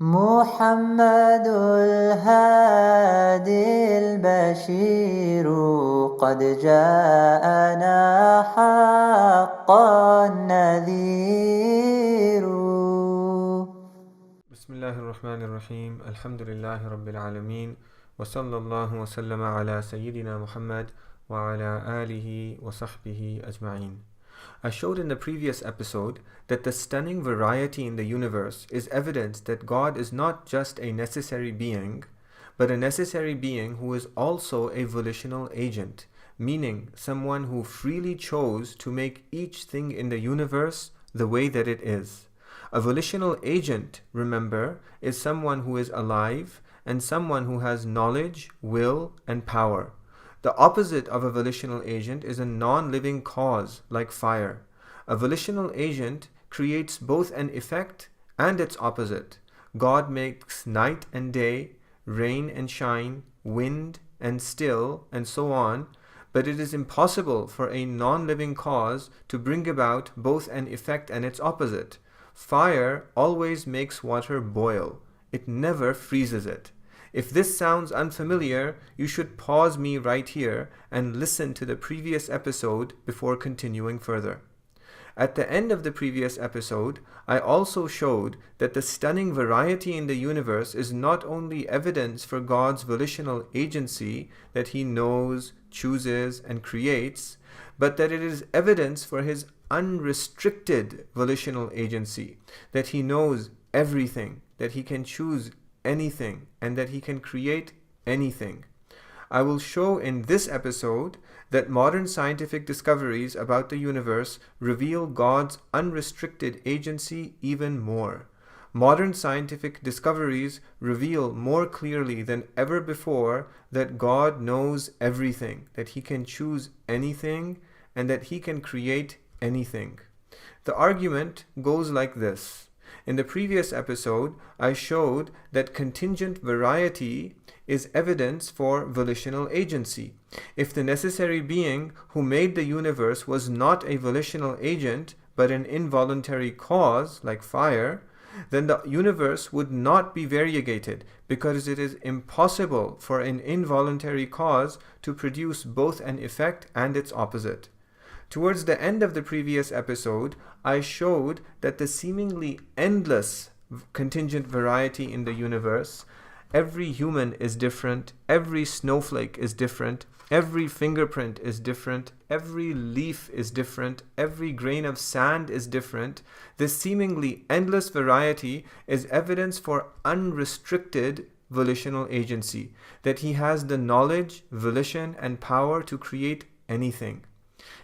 محمد الهادي البشير قد جاءنا حقا نذير. بسم الله الرحمن الرحيم. الحمد لله رب العالمين وصلى الله وسلم على سيدنا Muhammad وعلى آله وصحبه أجمعين. I showed in the previous episode that the stunning variety in the universe is evidence that God is not just a necessary being, but a necessary being who is also a volitional agent, meaning someone who freely chose to make each thing in the universe the way that it is. A volitional agent, remember, is someone who is alive and someone who has knowledge, will, and power. The opposite of a volitional agent is a non-living cause like fire. A volitional agent creates both an effect and its opposite. God makes night and day, rain and shine, wind and still, and so on, but it is impossible for a non-living cause to bring about both an effect and its opposite. Fire always makes water boil. It never freezes it. If this sounds unfamiliar, you should pause me right here and listen to the previous episode before continuing further. At the end of the previous episode, I also showed that the stunning variety in the universe is not only evidence for God's volitional agency, that He knows, chooses, and creates, but that it is evidence for His unrestricted volitional agency, that He knows everything, that He can choose anything, and that He can create anything. I will show in this episode that modern scientific discoveries about the universe reveal God's unrestricted agency even more. Modern scientific discoveries reveal more clearly than ever before that God knows everything, that He can choose anything, and that He can create anything. The argument goes like this. In the previous episode, I showed that contingent variety is evidence for volitional agency. If the necessary being who made the universe was not a volitional agent, but an involuntary cause, like fire, then the universe would not be variegated, because it is impossible for an involuntary cause to produce both an effect and its opposite. Towards the end of the previous episode, I showed that the seemingly endless contingent variety in the universe, every human is different, every snowflake is different, every fingerprint is different, every leaf is different, every grain of sand is different. This seemingly endless variety is evidence for unrestricted volitional agency, that He has the knowledge, volition, and power to create anything.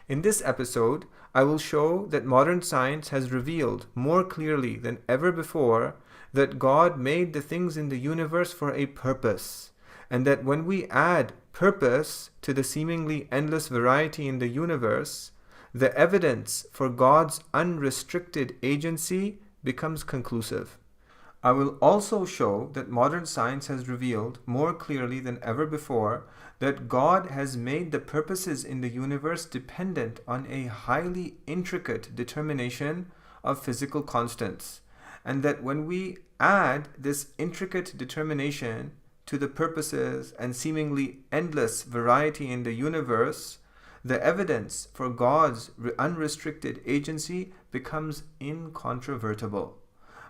In this episode, I will show that modern science has revealed more clearly than ever before that God made the things in the universe for a purpose, and that when we add purpose to the seemingly endless variety in the universe, the evidence for God's unrestricted agency becomes conclusive. I will also show that modern science has revealed more clearly than ever before that God has made the purposes in the universe dependent on a highly intricate determination of physical constants, and that when we add this intricate determination to the purposes and seemingly endless variety in the universe, the evidence for God's unrestricted agency becomes incontrovertible.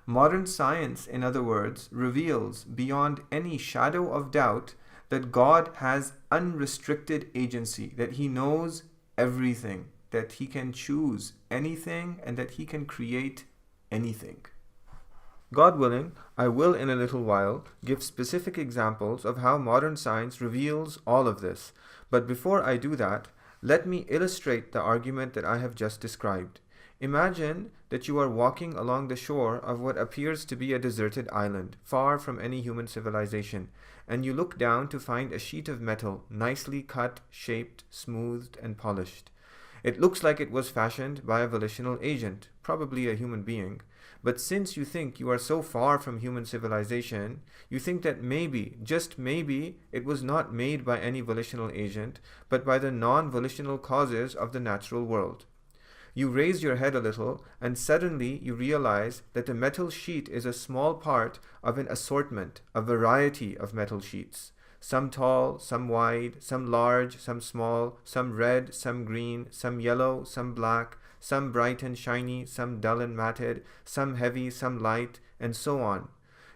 Modern science, in other words, reveals beyond any shadow of doubt that God has unrestricted agency, that He knows everything, that He can choose anything, and that He can create anything. God willing, I will in a little while give specific examples of how modern science reveals all of this. But before I do that, let me illustrate the argument that I have just described. Imagine that you are walking along the shore of what appears to be a deserted island, far from any human civilization, and you look down to find a sheet of metal, nicely cut, shaped, smoothed, and polished. It looks like it was fashioned by a volitional agent, probably a human being. But since you think you are so far from human civilization, you think that maybe, just maybe, it was not made by any volitional agent, but by the non-volitional causes of the natural world. You raise your head a little, and suddenly you realize that the metal sheet is a small part of an assortment, a variety of metal sheets. Some tall, some wide, some large, some small, some red, some green, some yellow, some black, some bright and shiny, some dull and matted, some heavy, some light, and so on.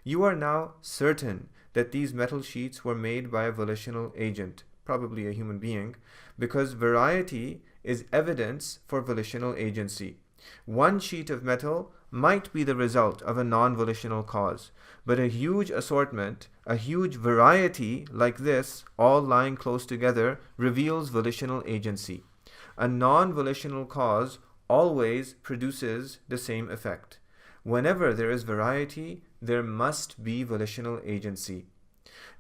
You are now certain that these metal sheets were made by a volitional agent, probably a human being, because variety is evidence for volitional agency. One sheet of metal might be the result of a non-volitional cause, but a huge assortment, a huge variety like this, all lying close together, reveals volitional agency. A non-volitional cause always produces the same effect. Whenever there is variety, there must be volitional agency.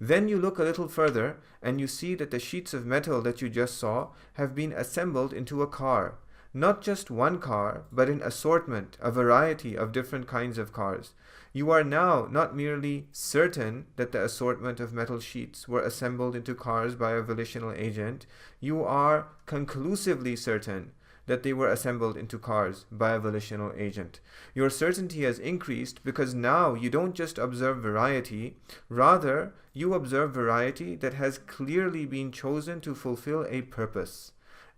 Then you look a little further and you see that the sheets of metal that you just saw have been assembled into a car. Not just one car, but an assortment, a variety of different kinds of cars. You are now not merely certain that the assortment of metal sheets were assembled into cars by a volitional agent, you are conclusively certain that they were assembled into cars by a volitional agent. Your certainty has increased because now you don't just observe variety, rather you observe variety that has clearly been chosen to fulfill a purpose.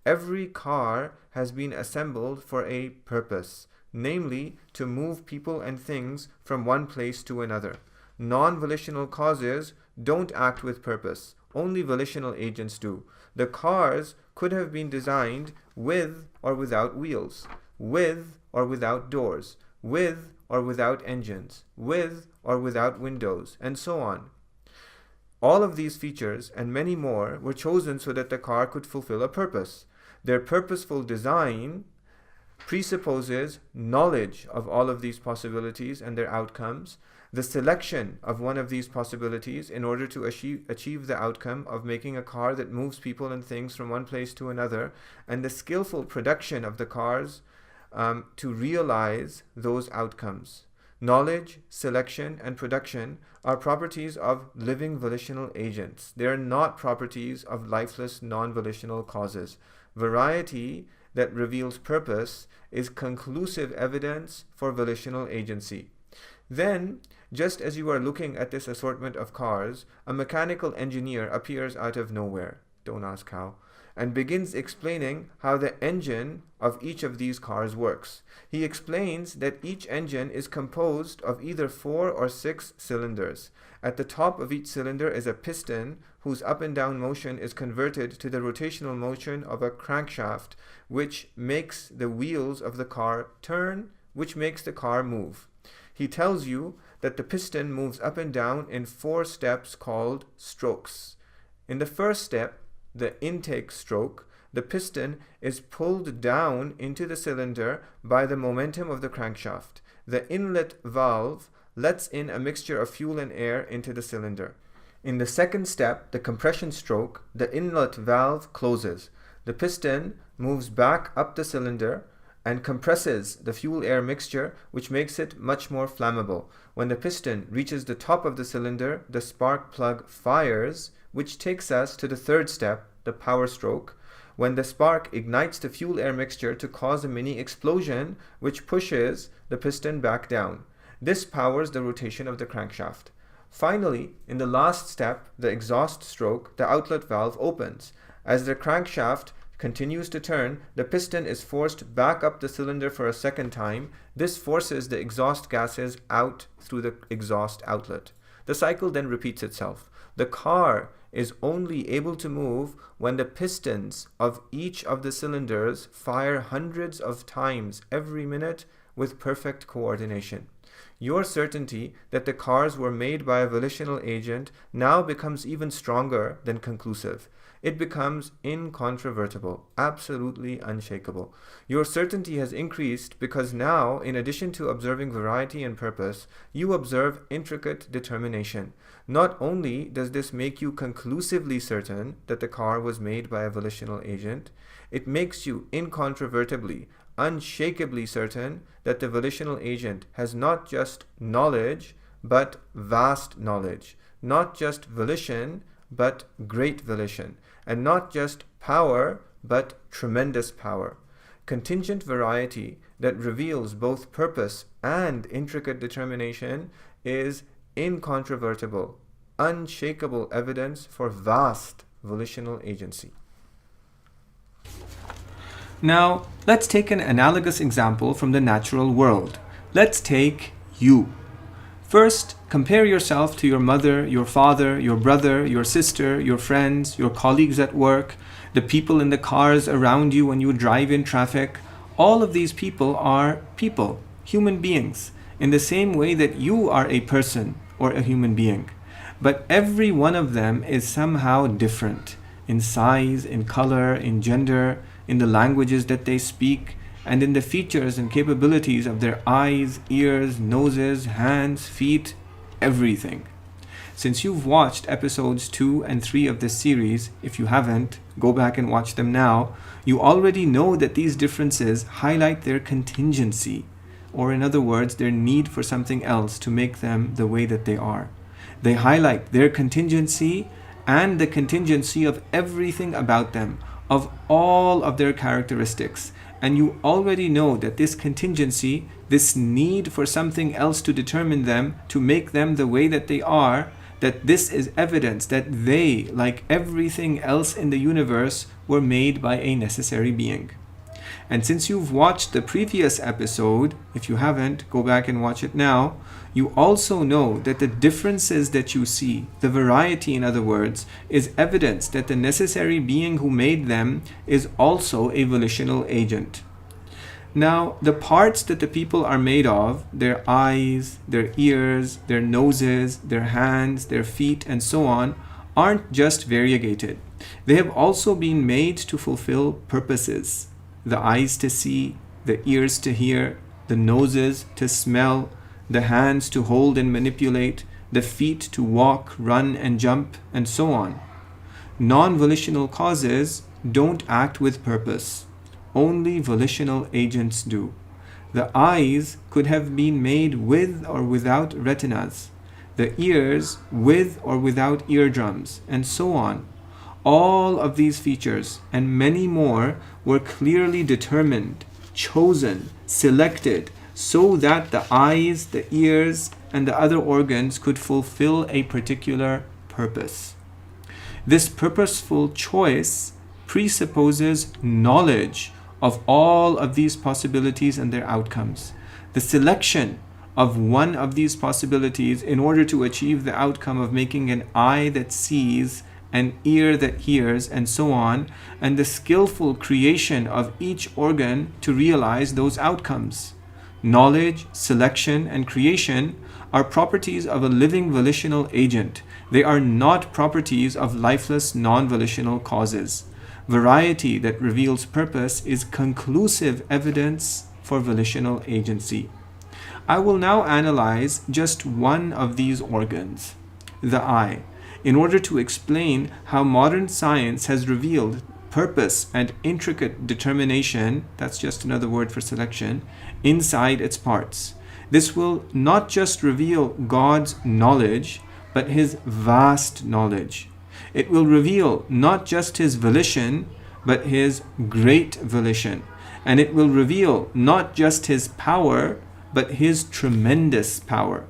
Every car has been assembled for a purpose, namely to move people and things from one place to another. Non-volitional causes don't act with purpose. Only volitional agents do. The cars could have been designed with or without wheels, with or without doors, with or without engines, with or without windows, and so on. All of these features and many more were chosen so that the car could fulfill a purpose. Their purposeful design presupposes knowledge of all of these possibilities and their outcomes, the selection of one of these possibilities in order to achieve the outcome of making a car that moves people and things from one place to another, and the skillful production of the cars to realize those outcomes. Knowledge, selection, and production are properties of living volitional agents. They are not properties of lifeless, non-volitional causes. Variety that reveals purpose is conclusive evidence for volitional agency. Then, just as you are looking at this assortment of cars, a mechanical engineer appears out of nowhere, don't ask how, and begins explaining how the engine of each of these cars works. He explains that each engine is composed of either 4 or 6 cylinders. At the top of each cylinder is a piston whose up and down motion is converted to the rotational motion of a crankshaft, which makes the wheels of the car turn, which makes the car move. He tells you that the piston moves up and down in 4 steps called strokes. In the first step, the intake stroke, the piston is pulled down into the cylinder by the momentum of the crankshaft. The inlet valve lets in a mixture of fuel and air into the cylinder. In the second step, the compression stroke, the inlet valve closes. The piston moves back up the cylinder and compresses the fuel-air mixture, which makes it much more flammable. When the piston reaches the top of the cylinder, the spark plug fires, which takes us to the third step, the power stroke, when the spark ignites the fuel-air mixture to cause a mini explosion, which pushes the piston back down. This powers the rotation of the crankshaft. Finally, in the last step, the exhaust stroke, the outlet valve opens. As the crankshaft continues to turn, the piston is forced back up the cylinder for a second time. This forces the exhaust gases out through the exhaust outlet. The cycle then repeats itself. The car is only able to move when the pistons of each of the cylinders fire hundreds of times every minute with perfect coordination. Your certainty that the cars were made by a volitional agent now becomes even stronger than conclusive. It becomes incontrovertible, absolutely unshakable. Your certainty has increased because now, in addition to observing variety and purpose, you observe intricate determination. Not only does this make you conclusively certain that the car was made by a volitional agent, it makes you incontrovertibly, unshakably certain that the volitional agent has not just knowledge, but vast knowledge, not just volition, but great volition, and not just power, but tremendous power. Contingent variety that reveals both purpose and intricate determination is incontrovertible, unshakable evidence for vast volitional agency. Now, let's take an analogous example from the natural world. Let's take you. First, compare yourself to your mother, your father, your brother, your sister, your friends, your colleagues at work, the people in the cars around you when you drive in traffic. All of these people are people, human beings, in the same way that you are a person or a human being. But every one of them is somehow different in size, in color, in gender, in the languages that they speak, and in the features and capabilities of their eyes, ears, noses, hands, feet, everything. Since you've watched episodes 2 and 3 of this series, if you haven't, go back and watch them now, you already know that these differences highlight their contingency, or in other words, their need for something else to make them the way that they are. They highlight their contingency and the contingency of everything about them, of all of their characteristics. And you already know that this contingency, this need for something else to determine them, to make them the way that they are, that this is evidence that they, like everything else in the universe, were made by a necessary being. And since you've watched the previous episode, if you haven't, go back and watch it now, you also know that the differences that you see, the variety in other words, is evidence that the necessary being who made them is also a volitional agent. Now, the parts that the people are made of, their eyes, their ears, their noses, their hands, their feet, and so on, aren't just variegated. They have also been made to fulfill purposes. The eyes to see, the ears to hear, the noses to smell, the hands to hold and manipulate, the feet to walk, run, and jump, and so on. Non-volitional causes don't act with purpose. Only volitional agents do. The eyes could have been made with or without retinas, the ears with or without eardrums, and so on. All of these features and many more were clearly determined, chosen, selected, so that the eyes, the ears, and the other organs could fulfill a particular purpose. This purposeful choice presupposes knowledge of all of these possibilities and their outcomes. The selection of one of these possibilities in order to achieve the outcome of making an eye that sees, an ear that hears, and so on, and the skillful creation of each organ to realize those outcomes. Knowledge, selection, and creation are properties of a living volitional agent. They are not properties of lifeless non-volitional causes. Variety that reveals purpose is conclusive evidence for volitional agency. I will now analyze just one of these organs, the eye, in order to explain how modern science has revealed purpose and intricate determination, that's just another word for selection, inside its parts. This will not just reveal God's knowledge, but His vast knowledge. It will reveal not just His volition, but His great volition. And it will reveal not just His power, but His tremendous power.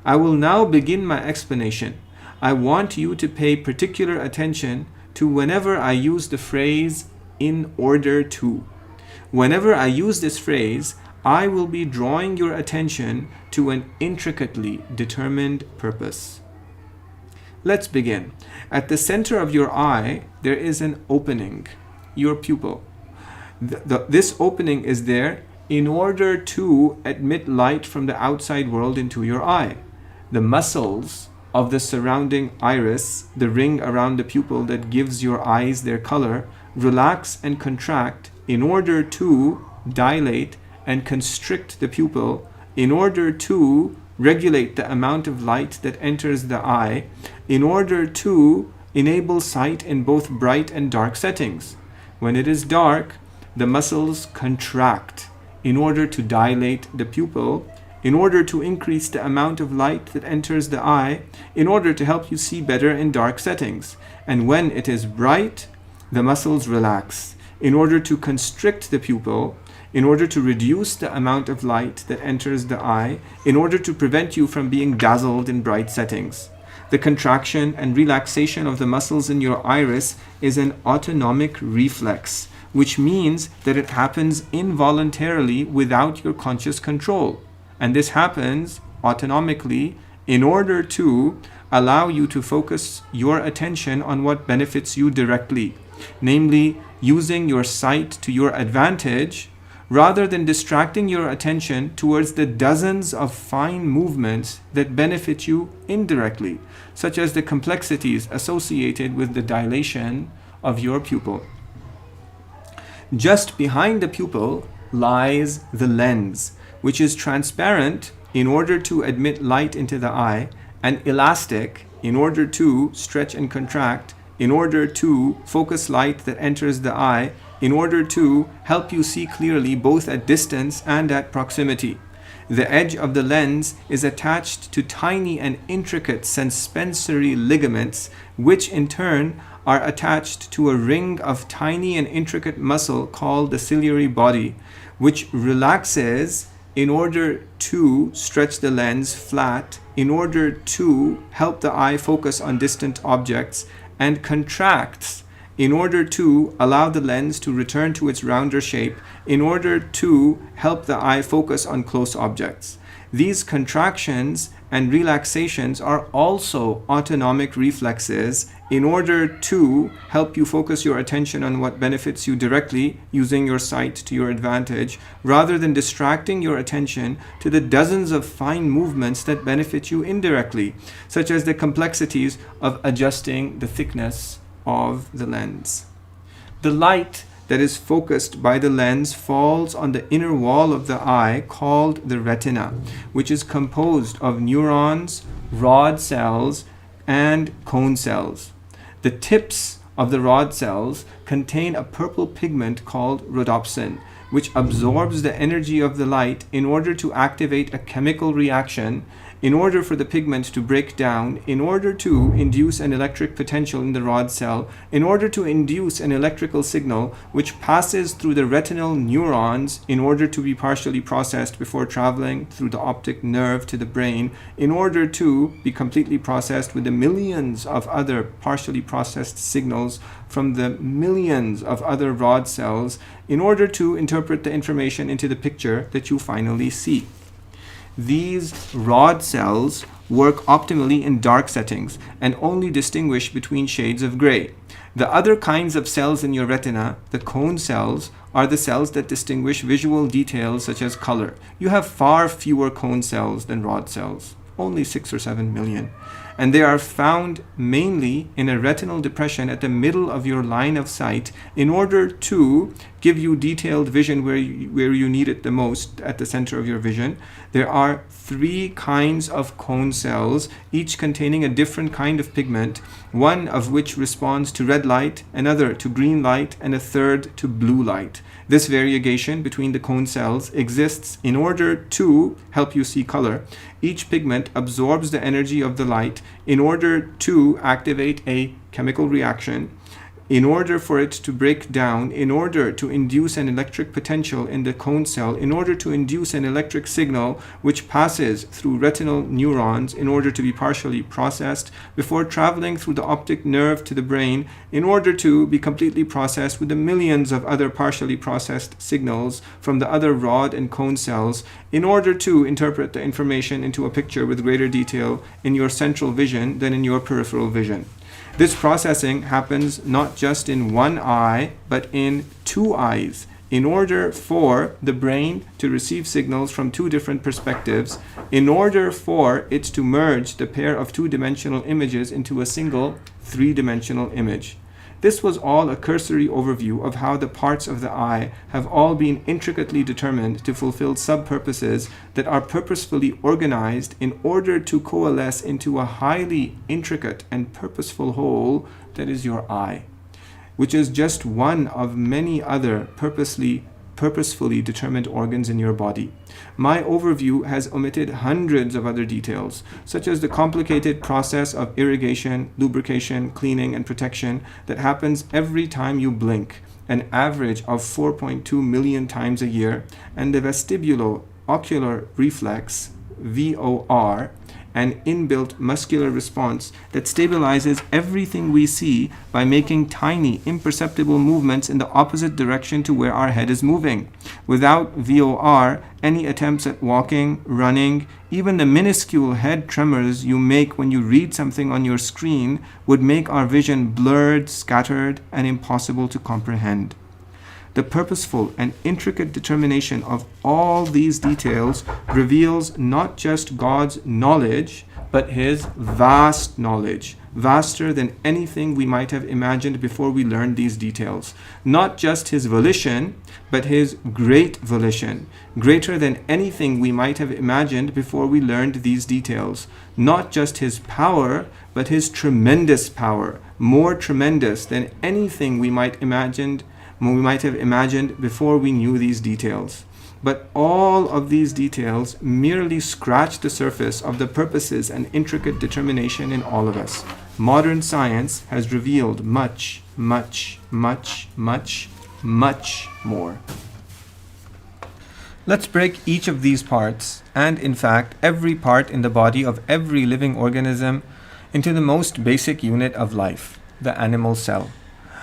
I will now begin my explanation. I want you to pay particular attention to whenever I use the phrase "in order to." Whenever I use this phrase, I will be drawing your attention to an intricately determined purpose. Let's begin. At the center of your eye, there is an opening, your pupil. This opening is there in order to admit light from the outside world into your eye. The muscles of the surrounding iris, the ring around the pupil that gives your eyes their color, relax and contract in order to dilate and constrict the pupil, in order to regulate the amount of light that enters the eye, in order to enable sight in both bright and dark settings. When it is dark, the muscles contract in order to dilate the pupil, in order to increase the amount of light that enters the eye, in order to help you see better in dark settings. And when it is bright, the muscles relax in order to constrict the pupil, in order to reduce the amount of light that enters the eye, in order to prevent you from being dazzled in bright settings. The contraction and relaxation of the muscles in your iris is an autonomic reflex, which means that it happens involuntarily without your conscious control. And this happens autonomically in order to allow you to focus your attention on what benefits you directly, namely using your sight to your advantage rather than distracting your attention towards the dozens of fine movements that benefit you indirectly, such as the complexities associated with the dilation of your pupil. Just behind the pupil lies the lens, which is transparent in order to admit light into the eye, and elastic in order to stretch and contract, in order to focus light that enters the eye, in order to help you see clearly both at distance and at proximity. The edge of the lens is attached to tiny and intricate suspensory ligaments, which in turn are attached to a ring of tiny and intricate muscle called the ciliary body, which relaxes in order to stretch the lens flat, in order to help the eye focus on distant objects, and contracts in order to allow the lens to return to its rounder shape, in order to help the eye focus on close objects. These contractions and relaxations are also autonomic reflexes in order to help you focus your attention on what benefits you directly, using your sight to your advantage, rather than distracting your attention to the dozens of fine movements that benefit you indirectly, such as the complexities of adjusting the thickness of the lens. The light that is focused by the lens falls on the inner wall of the eye called the retina, which is composed of neurons, rod cells, and cone cells. The tips of the rod cells contain a purple pigment called rhodopsin, which absorbs the energy of the light in order to activate a chemical reaction, in order for the pigment to break down, in order to induce an electric potential in the rod cell, in order to induce an electrical signal which passes through the retinal neurons in order to be partially processed before traveling through the optic nerve to the brain, in order to be completely processed with the millions of other partially processed signals from the millions of other rod cells, in order to interpret the information into the picture that you finally see. These rod cells work optimally in dark settings and only distinguish between shades of gray. The other kinds of cells in your retina, the cone cells, are the cells that distinguish visual details such as color. You have far fewer cone cells than rod cells, only 6 or 7 million. And they are found mainly in a retinal depression at the middle of your line of sight in order to give you detailed vision where you need it the most, at the center of your vision. There are 3 kinds of cone cells, each containing a different kind of pigment, one of which responds to red light, another to green light, and a third to blue light. This variegation between the cone cells exists in order to help you see color. Each pigment absorbs the energy of the light in order to activate a chemical reaction, in order for it to break down, in order to induce an electric potential in the cone cell, in order to induce an electric signal which passes through retinal neurons in order to be partially processed before traveling through the optic nerve to the brain, in order to be completely processed with the millions of other partially processed signals from the other rod and cone cells, in order to interpret the information into a picture with greater detail in your central vision than in your peripheral vision. This processing happens not just in one eye, but in 2 eyes, in order for the brain to receive signals from 2 different perspectives, in order for it to merge the pair of 2-dimensional images into a single 3-dimensional image. This was all a cursory overview of how the parts of the eye have all been intricately determined to fulfill sub-purposes that are purposefully organized in order to coalesce into a highly intricate and purposeful whole that is your eye, which is just one of many other purposefully determined organs in your body. My overview has omitted hundreds of other details, such as the complicated process of irrigation, lubrication, cleaning, and protection that happens every time you blink, an average of 4.2 million times a year, and the vestibulo-ocular reflex, VOR, an inbuilt muscular response that stabilizes everything we see by making tiny, imperceptible movements in the opposite direction to where our head is moving. Without VOR, any attempts at walking, running, even the minuscule head tremors you make when you read something on your screen would make our vision blurred, scattered, and impossible to comprehend. The purposeful and intricate determination of all these details reveals not just God's knowledge, but His vast knowledge, vaster than anything we might have imagined before we learned these details. Not just His volition, but His great volition, greater than anything we might have imagined before we learned these details. Not just His power, but His tremendous power, more tremendous than anything we might have imagined before we knew these details. But all of these details merely scratch the surface of the purposes and intricate determination in all of us. Modern science has revealed much, much, much, much, much more. Let's break each of these parts, and in fact every part in the body of every living organism, into the most basic unit of life, the animal cell.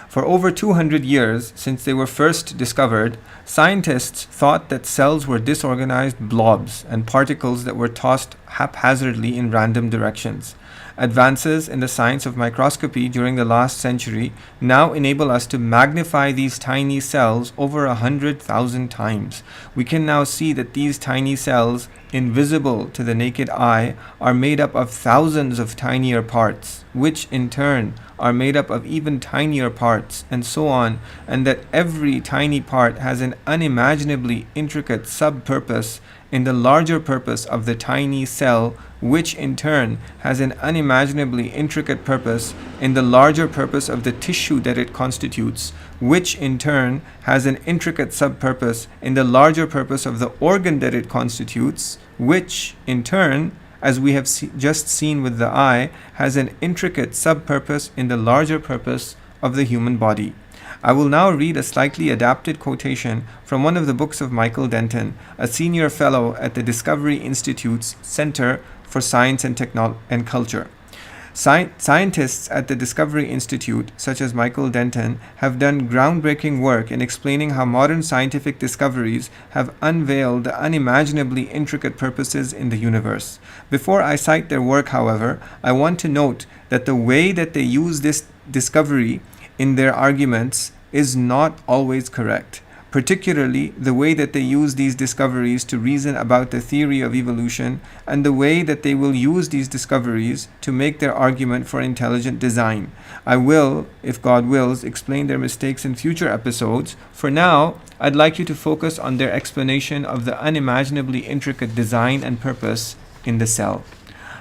For over 200 years, since they were first discovered, scientists thought that cells were disorganized blobs and particles that were tossed haphazardly in random directions. Advances in the science of microscopy during the last century now enable us to magnify these tiny cells over 100,000 times. We can now see that these tiny cells, invisible to the naked eye, are made up of thousands of tinier parts, which in turn are made up of even tinier parts, and so on, and that every tiny part has an unimaginably intricate sub-purpose in the larger purpose of the tiny cell, which in turn has an unimaginably intricate purpose in the larger purpose of the tissue that it constitutes, which in turn has an intricate sub-purpose in the larger purpose of the organ that it constitutes, which in turn, as we have just seen with the eye, has an intricate sub-purpose in the larger purpose of the human body. I will now read a slightly adapted quotation from one of the books of Michael Denton, a senior fellow at the Discovery Institute's Center for Science and Culture. Scientists at the Discovery Institute, such as Michael Denton, have done groundbreaking work in explaining how modern scientific discoveries have unveiled the unimaginably intricate purposes in the universe. Before I cite their work, however, I want to note that the way that they use this discovery in their arguments is not always correct, particularly the way that they use these discoveries to reason about the theory of evolution, and the way that they will use these discoveries to make their argument for intelligent design. I will, if God wills, explain their mistakes in future episodes. For now, I'd like you to focus on their explanation of the unimaginably intricate design and purpose in the cell.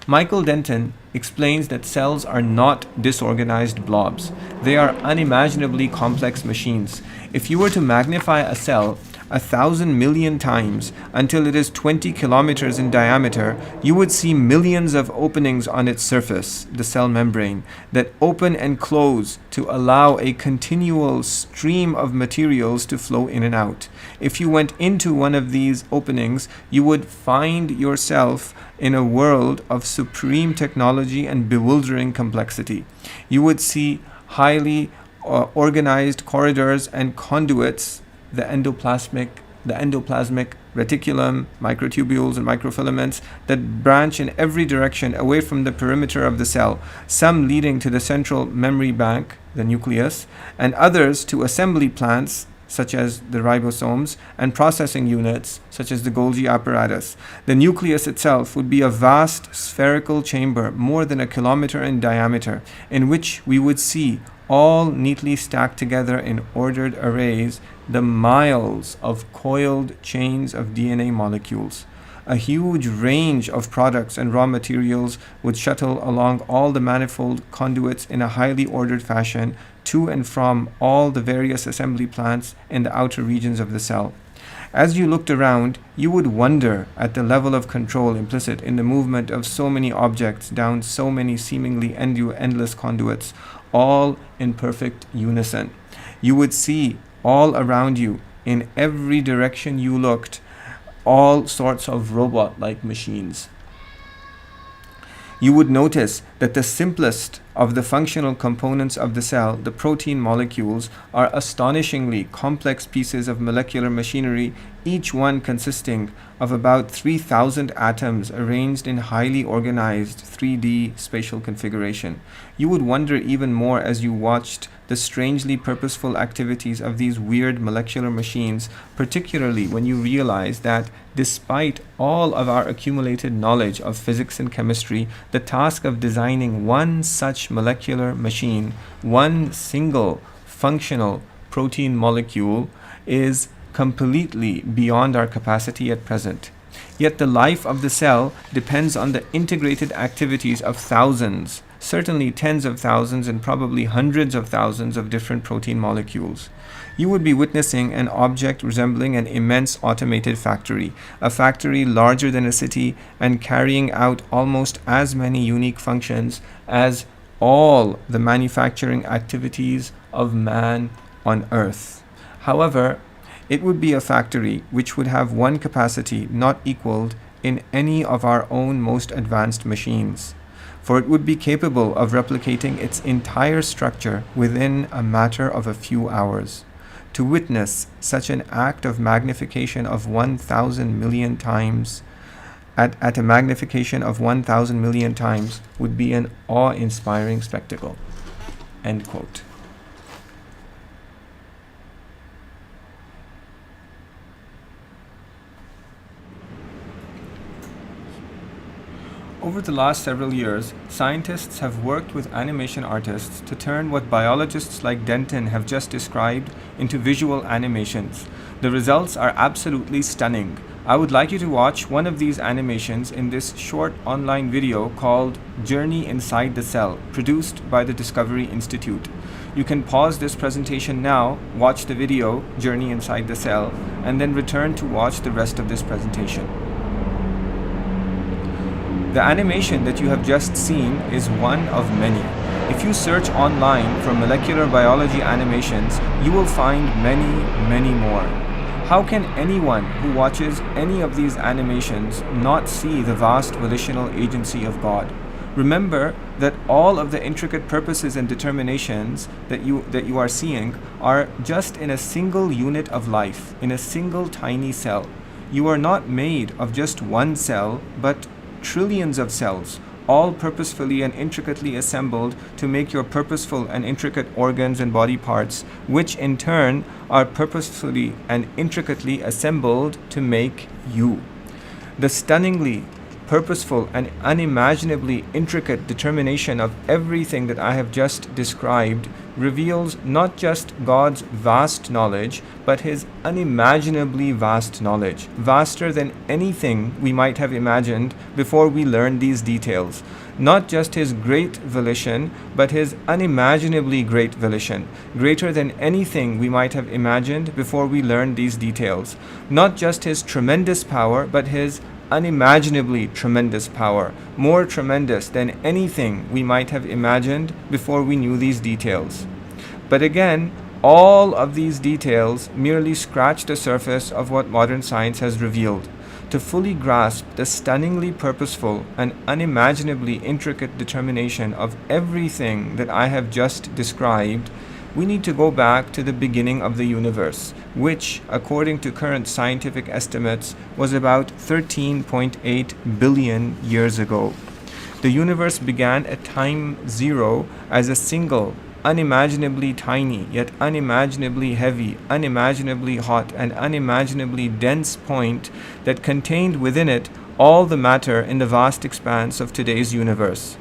Michael Denton explains that cells are not disorganized blobs. They are unimaginably complex machines. If you were to magnify a cell 1,000 million times until it is 20 kilometers in diameter, you would see millions of openings on its surface, the cell membrane, that open and close to allow a continual stream of materials to flow in and out. If you went into one of these openings, you would find yourself in a world of supreme technology and bewildering complexity. You would see highly organized corridors and conduits, the endoplasmic reticulum, microtubules and microfilaments that branch in every direction away from the perimeter of the cell, some leading to the central memory bank, the nucleus, and others to assembly plants such as the ribosomes, and processing units such as the Golgi apparatus. The nucleus itself would be a vast spherical chamber more than 1 kilometer in diameter, in which we would see, all neatly stacked together in ordered arrays, the miles of coiled chains of DNA molecules. A huge range of products and raw materials would shuttle along all the manifold conduits in a highly ordered fashion to and from all the various assembly plants in the outer regions of the cell. As you looked around, you would wonder at the level of control implicit in the movement of so many objects down so many seemingly endless conduits, all in perfect unison. You would see all around you, in every direction you looked, all sorts of robot-like machines. You would notice that the simplest of the functional components of the cell, the protein molecules, are astonishingly complex pieces of molecular machinery, each one consisting of about 3,000 atoms arranged in highly organized 3D spatial configuration. You would wonder even more as you watched the strangely purposeful activities of these weird molecular machines, particularly when you realize that despite all of our accumulated knowledge of physics and chemistry, the task of designing one such molecular machine, one single functional protein molecule, is completely beyond our capacity at present. Yet the life of the cell depends on the integrated activities of thousands, certainly tens of thousands and probably hundreds of thousands of different protein molecules. You would be witnessing an object resembling an immense automated factory, a factory larger than a city and carrying out almost as many unique functions as all the manufacturing activities of man on earth. However, it would be a factory which would have one capacity not equaled in any of our own most advanced machines, for it would be capable of replicating its entire structure within a matter of a few hours. To witness such an act of magnification of 1,000 million times, at a magnification of 1,000 million times, would be an awe-inspiring spectacle. End quote. Over the last several years, scientists have worked with animation artists to turn what biologists like Denton have just described into visual animations. The results are absolutely stunning. I would like you to watch one of these animations in this short online video called Journey Inside the Cell, produced by the Discovery Institute. You can pause this presentation now, watch the video, Journey Inside the Cell, and then return to watch the rest of this presentation. The animation that you have just seen is one of many. If you search online for molecular biology animations, you will find many more. How can anyone who watches any of these animations not see the vast volitional agency of God? Remember that all of the intricate purposes and determinations that you are seeing are just in a single unit of life, in a single tiny cell. You are not made of just one cell, but trillions of cells, all purposefully and intricately assembled to make your purposeful and intricate organs and body parts, which in turn are purposefully and intricately assembled to make you. The stunningly purposeful and unimaginably intricate determination of everything that I have just described reveals not just God's vast knowledge, but His unimaginably vast knowledge, vaster than anything we might have imagined before we learned these details. Not just His great volition, but His unimaginably great volition, greater than anything we might have imagined before we learned these details. Not just His tremendous power, but His unimaginably tremendous power, more tremendous than anything we might have imagined before we knew these details. But again, all of these details merely scratch the surface of what modern science has revealed. To fully grasp the stunningly purposeful and unimaginably intricate determination of everything that I have just described, we need to go back to the beginning of the universe, which, according to current scientific estimates, was about 13.8 billion years ago. The universe began at time zero as a single, unimaginably tiny, yet unimaginably heavy, unimaginably hot, and unimaginably dense point that contained within it all the matter in the vast expanse of today's universe.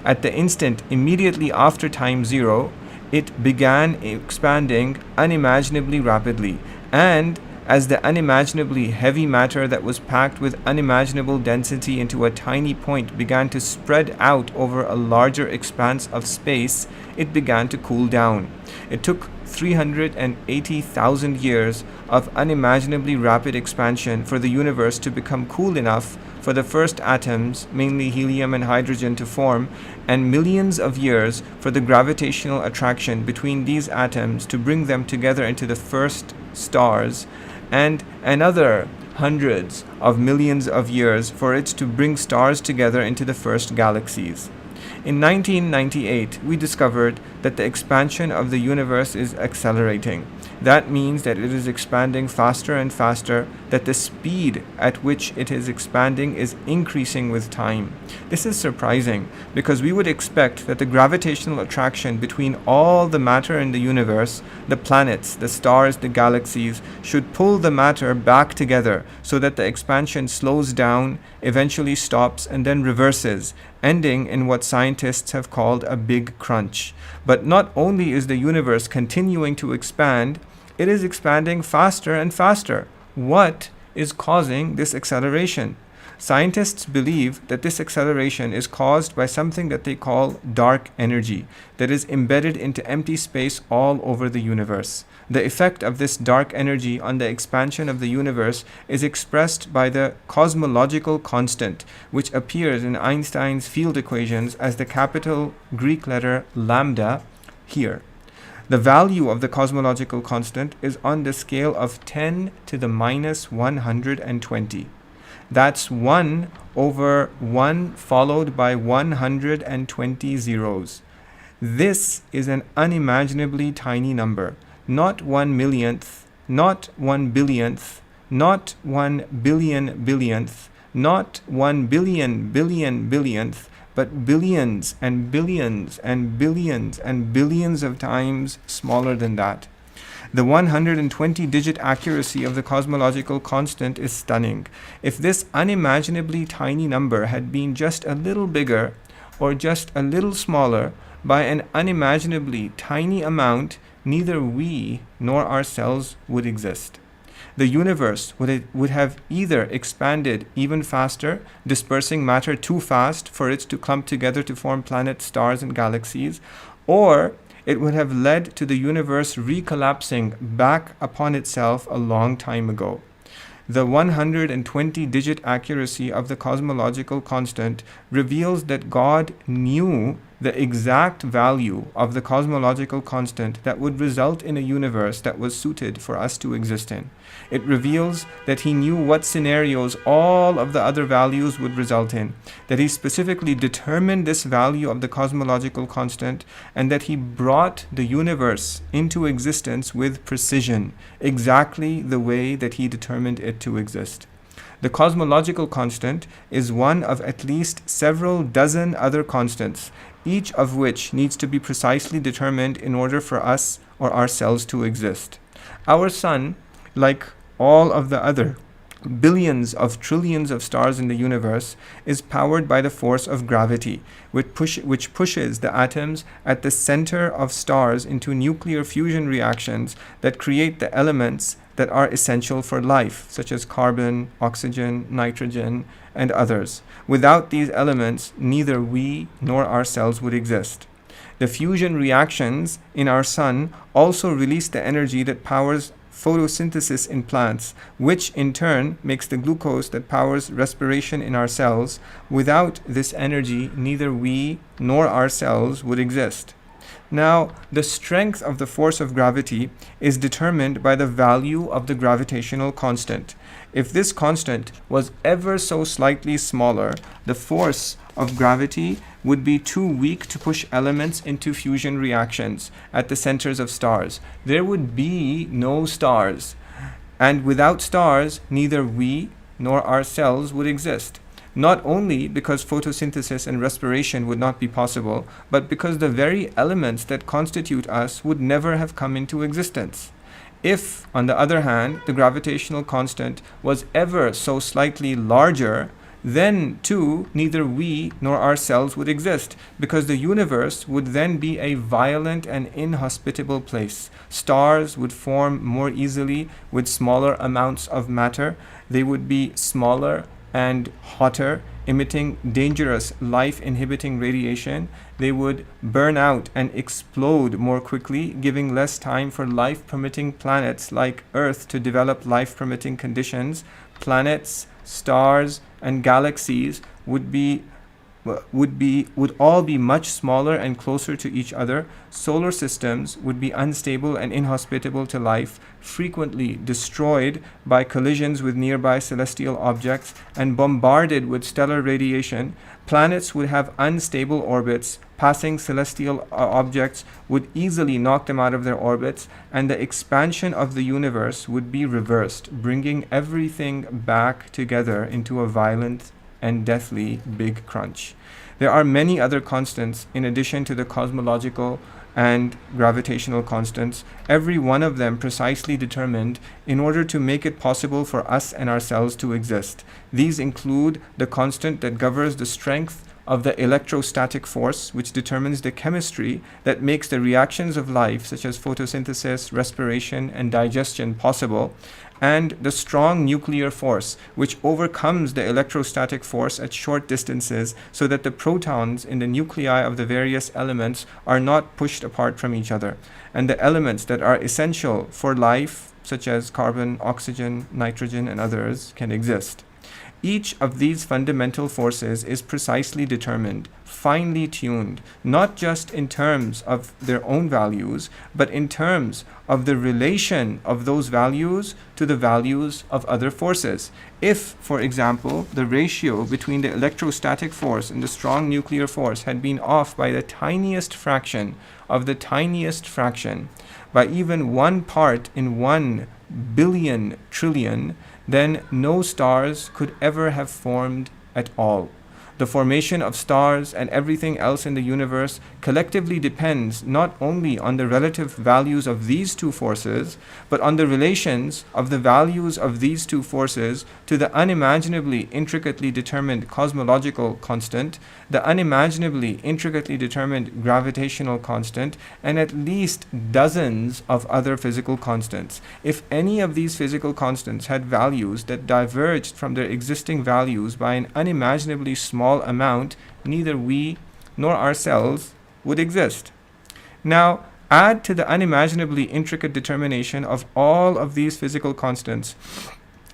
At the instant immediately after time zero, it began expanding unimaginably rapidly, and as the unimaginably heavy matter that was packed with unimaginable density into a tiny point began to spread out over a larger expanse of space, it began to cool down. It took 380,000 years of unimaginably rapid expansion for the universe to become cool enough for the first atoms, mainly helium and hydrogen, to form, and millions of years for the gravitational attraction between these atoms to bring them together into the first stars, and another hundreds of millions of years for it to bring stars together into the first galaxies. In 1998, we discovered that the expansion of the universe is accelerating. That means that it is expanding faster and faster, that the speed at which it is expanding is increasing with time. This is surprising because we would expect that the gravitational attraction between all the matter in the universe, the planets, the stars, the galaxies, should pull the matter back together so that the expansion slows down, eventually stops, and then reverses, ending in what scientists have called a big crunch. But not only is the universe continuing to expand, it is expanding faster and faster. What is causing this acceleration? Scientists believe that this acceleration is caused by something that they call dark energy that is embedded into empty space all over the universe. The effect of this dark energy on the expansion of the universe is expressed by the cosmological constant, which appears in Einstein's field equations as the capital Greek letter lambda here. The value of the cosmological constant is on the scale of 10 to the minus 120. That's 1 over 1 followed by 120 zeros. This is an unimaginably tiny number. Not 1 millionth, not 1 billionth, not 1 billion billionth, not 1 billion billion billionth, but billions and billions and billions and billions of times smaller than that. The 120-digit accuracy of the cosmological constant is stunning. If this unimaginably tiny number had been just a little bigger or just a little smaller by an unimaginably tiny amount, neither we nor ourselves would exist. The universe would have either expanded even faster, dispersing matter too fast for it to clump together to form planets, stars, and galaxies, or it would have led to the universe recollapsing back upon itself a long time ago. The 120-digit accuracy of the cosmological constant reveals that God knew the exact value of the cosmological constant that would result in a universe that was suited for us to exist in. It reveals that he knew what scenarios all of the other values would result in, that he specifically determined this value of the cosmological constant, and that he brought the universe into existence with precision, exactly the way that he determined it to exist. The cosmological constant is one of at least several dozen other constants, each of which needs to be precisely determined in order for us or ourselves to exist. Our sun, like all of the other billions of trillions of stars in the universe, is powered by the force of gravity, which pushes the atoms at the center of stars into nuclear fusion reactions that create the elements that are essential for life, such as carbon, oxygen, nitrogen, and others. Without these elements, neither we nor ourselves would exist. The fusion reactions in our sun also release the energy that powers photosynthesis in plants, which in turn makes the glucose that powers respiration in our cells. Without this energy, neither we nor ourselves would exist. Now, the strength of the force of gravity is determined by the value of the gravitational constant. If this constant was ever so slightly smaller, the force of gravity would be too weak to push elements into fusion reactions at the centers of stars. There would be no stars. And without stars, neither we nor ourselves would exist. Not only because photosynthesis and respiration would not be possible, but because the very elements that constitute us would never have come into existence. If, on the other hand, the gravitational constant was ever so slightly larger, then too neither we nor ourselves would exist, because the universe would then be a violent and inhospitable place. Stars would form more easily with smaller amounts of matter. They would be smaller and hotter, emitting dangerous life-inhibiting radiation. They would burn out and explode more quickly, giving less time for life-permitting planets like Earth to develop life-permitting conditions. Planets, stars, and galaxies would all be much smaller and closer to each other. Solar systems would be unstable and inhospitable to life, frequently destroyed by collisions with nearby celestial objects and bombarded with stellar radiation. Planets would have unstable orbits. Passing celestial objects would easily knock them out of their orbits, and the expansion of the universe would be reversed, bringing everything back together into a violent and deathly big crunch. There are many other constants in addition to the cosmological and gravitational constants, every one of them precisely determined in order to make it possible for us and ourselves to exist. These include the constant that governs the strength of the electrostatic force, which determines the chemistry that makes the reactions of life, such as photosynthesis, respiration, and digestion, possible, and the strong nuclear force, which overcomes the electrostatic force at short distances so that the protons in the nuclei of the various elements are not pushed apart from each other, and the elements that are essential for life, such as carbon, oxygen, nitrogen, and others, can exist. Each of these fundamental forces is precisely determined, finely tuned, not just in terms of their own values, but in terms of the relation of those values to the values of other forces. If, for example, the ratio between the electrostatic force and the strong nuclear force had been off by the tiniest fraction of the tiniest fraction, by even 1 part in 1 billion trillion, then no stars could ever have formed at all. The formation of stars and everything else in the universe collectively depends not only on the relative values of these two forces, but on the relations of the values of these two forces to the unimaginably intricately determined cosmological constant, the unimaginably intricately determined gravitational constant, and at least dozens of other physical constants. If any of these physical constants had values that diverged from their existing values by an unimaginably small amount, neither we nor ourselves would exist. Now, add to the unimaginably intricate determination of all of these physical constants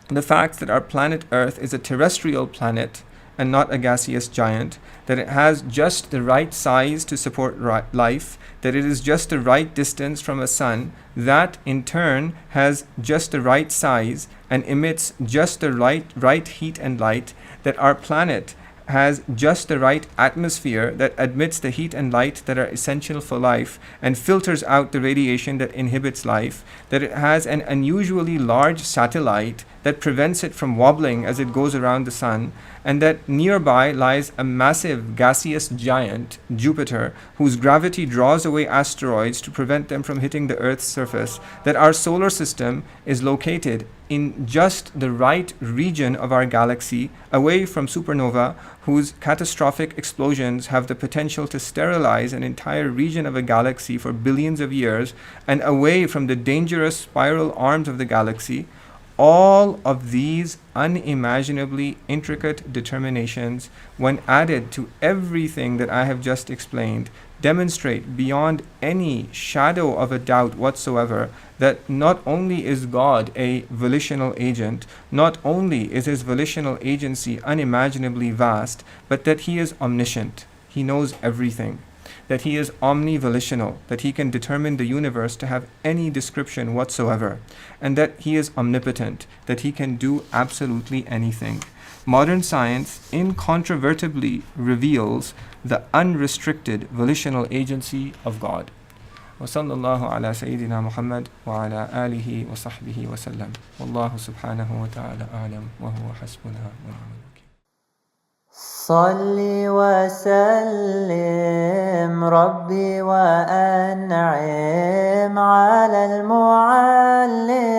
the fact that our planet Earth is a terrestrial planet and not a gaseous giant, that it has just the right size to support life, that it is just the right distance from a sun, that in turn has just the right size and emits just the right heat and light, that our planet has just the right atmosphere that admits the heat and light that are essential for life and filters out the radiation that inhibits life, that it has an unusually large satellite that prevents it from wobbling as it goes around the sun, and that nearby lies a massive gaseous giant, Jupiter, whose gravity draws away asteroids to prevent them from hitting the Earth's surface, that our solar system is located in just the right region of our galaxy, away from supernova, whose catastrophic explosions have the potential to sterilize an entire region of a galaxy for billions of years, and away from the dangerous spiral arms of the galaxy. All of these unimaginably intricate determinations, when added to everything that I have just explained, demonstrate beyond any shadow of a doubt whatsoever that not only is God a volitional agent, not only is his volitional agency unimaginably vast, but that he is omniscient. He knows everything. That he is omnivolitional, that he can determine the universe to have any description whatsoever, and that he is omnipotent, that he can do absolutely anything. Modern science incontrovertibly reveals the unrestricted volitional agency of God. وصلى الله على سيدنا محمد وعلى آله وصحبه وسلم والله سبحانه وتعالى أعلم وهو حسبنا ونعم الوكيل. صل وسلم ربي وأنعم على المعلم